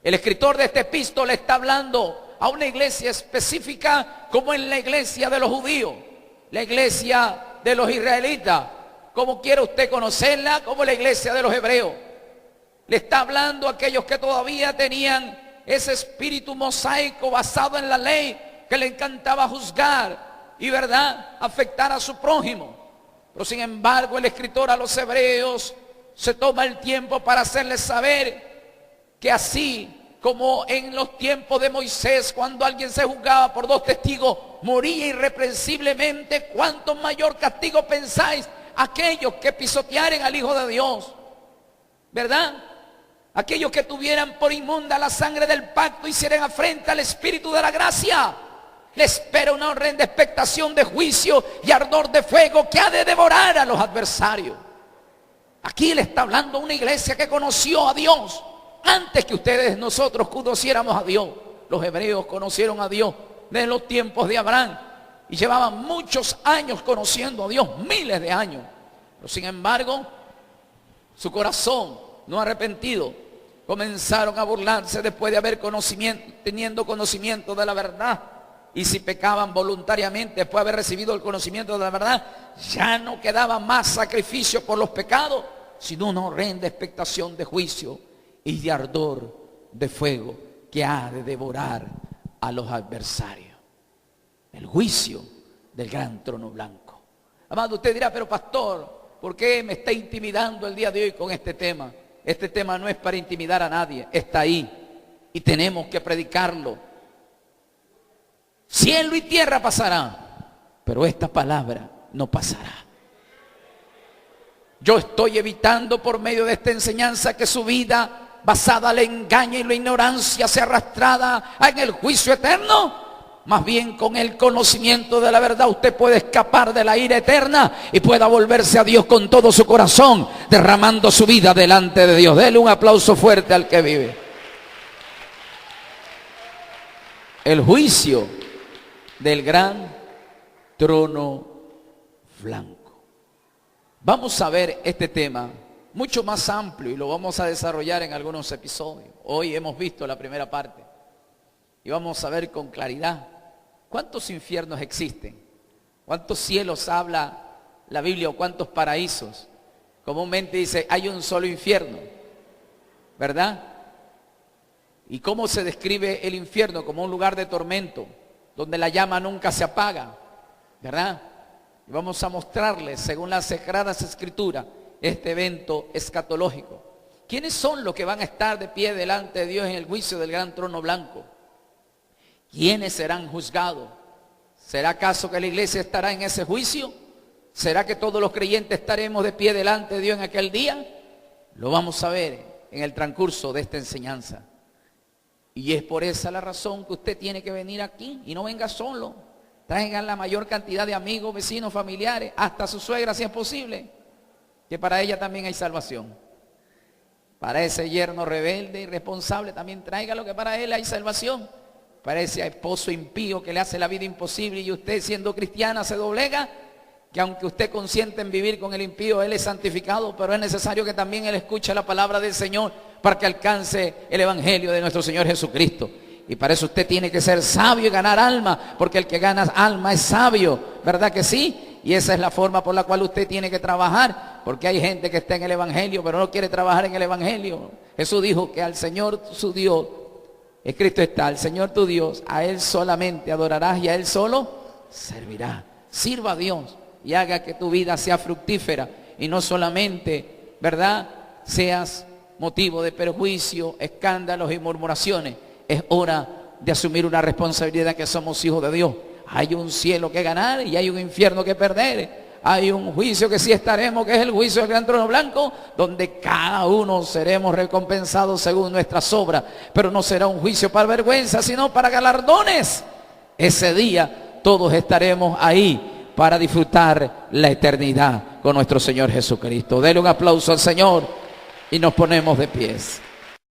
El escritor de esta epístola está hablando a una iglesia específica, como en la iglesia de los judíos, la iglesia de los israelitas, como quiera usted conocerla, como la iglesia de los hebreos. Le está hablando a aquellos que todavía tenían ese espíritu mosaico basado en la ley, que le encantaba juzgar y, ¿verdad?, afectar a su prójimo. Pero sin embargo el escritor a los hebreos se toma el tiempo para hacerles saber que así como en los tiempos de Moisés, cuando alguien se juzgaba por 2 testigos, moría irreprensiblemente, ¿cuánto mayor castigo pensáis aquellos que pisotearen al Hijo de Dios? ¿Verdad? Aquellos que tuvieran por inmunda la sangre del pacto, hicieran afrenta al Espíritu de la gracia. Le espera una horrenda expectación de juicio y ardor de fuego que ha de devorar a los adversarios. Aquí le está hablando a una iglesia que conoció a Dios antes que ustedes, nosotros, conociéramos a Dios. Los hebreos conocieron a Dios desde los tiempos de Abraham y llevaban muchos años conociendo a Dios, miles de años. Pero sin embargo, su corazón no arrepentido, comenzaron a burlarse después de haber teniendo conocimiento de la verdad. Y si pecaban voluntariamente después de haber recibido el conocimiento de la verdad, ya no quedaba más sacrificio por los pecados, sino una horrenda expectación de juicio y de ardor de fuego que ha de devorar a los adversarios. El juicio del gran trono blanco. Amado, usted dirá, pero pastor, ¿por qué me está intimidando el día de hoy con este tema? Este tema no es para intimidar a nadie, está ahí y tenemos que predicarlo. Cielo y tierra pasarán, pero esta palabra no pasará. Yo estoy evitando por medio de esta enseñanza que su vida basada en el engaño y la ignorancia sea arrastrada en el juicio eterno. Más bien con el conocimiento de la verdad usted puede escapar de la ira eterna y pueda volverse a Dios con todo su corazón, derramando su vida delante de Dios. Dele un aplauso fuerte al que vive. El juicio del gran trono blanco. Vamos a ver este tema mucho más amplio y lo vamos a desarrollar en algunos episodios. Hoy hemos visto la primera parte y vamos a ver con claridad cuántos infiernos existen, cuántos cielos habla la Biblia o cuántos paraísos. Comúnmente dice hay un solo infierno, ¿verdad? ¿Y cómo se describe el infierno? Como un lugar de tormento, donde la llama nunca se apaga, ¿verdad? Y vamos a mostrarles, según las Sagradas Escrituras, este evento escatológico. ¿Quiénes son los que van a estar de pie delante de Dios en el juicio del gran trono blanco? ¿Quiénes serán juzgados? ¿Será acaso que la iglesia estará en ese juicio? ¿Será que todos los creyentes estaremos de pie delante de Dios en aquel día? Lo vamos a ver en el transcurso de esta enseñanza. Y es por esa la razón que usted tiene que venir aquí y no venga solo. Traigan la mayor cantidad de amigos, vecinos, familiares, hasta su suegra si es posible, que para ella también hay salvación. Para ese yerno rebelde, irresponsable, también tráigalo, que para él hay salvación. Para ese esposo impío que le hace la vida imposible y usted siendo cristiana se doblega, que aunque usted consiente en vivir con el impío, él es santificado, pero es necesario que también él escuche la palabra del Señor para que alcance el evangelio de nuestro Señor Jesucristo. Y para eso usted tiene que ser sabio y ganar alma, porque el que gana alma es sabio, ¿verdad que sí? Y esa es la forma por la cual usted tiene que trabajar, porque hay gente que está en el evangelio, pero no quiere trabajar en el evangelio. Jesús dijo que al Señor su Dios, escrito está, al Señor tu Dios, a Él solamente adorarás y a Él solo servirás. Sirva a Dios y haga que tu vida sea fructífera y no solamente, ¿verdad?, seas motivo de perjuicio, escándalos y murmuraciones. Es hora de asumir una responsabilidad, que somos hijos de Dios. Hay un cielo que ganar y hay un infierno que perder. Hay un juicio que sí estaremos, que es el juicio del gran trono blanco, donde cada uno seremos recompensados según nuestras obras. Pero no será un juicio para vergüenza, sino para galardones. Ese día todos estaremos ahí para disfrutar la eternidad con nuestro Señor Jesucristo. Dele un aplauso al Señor y nos ponemos de pies.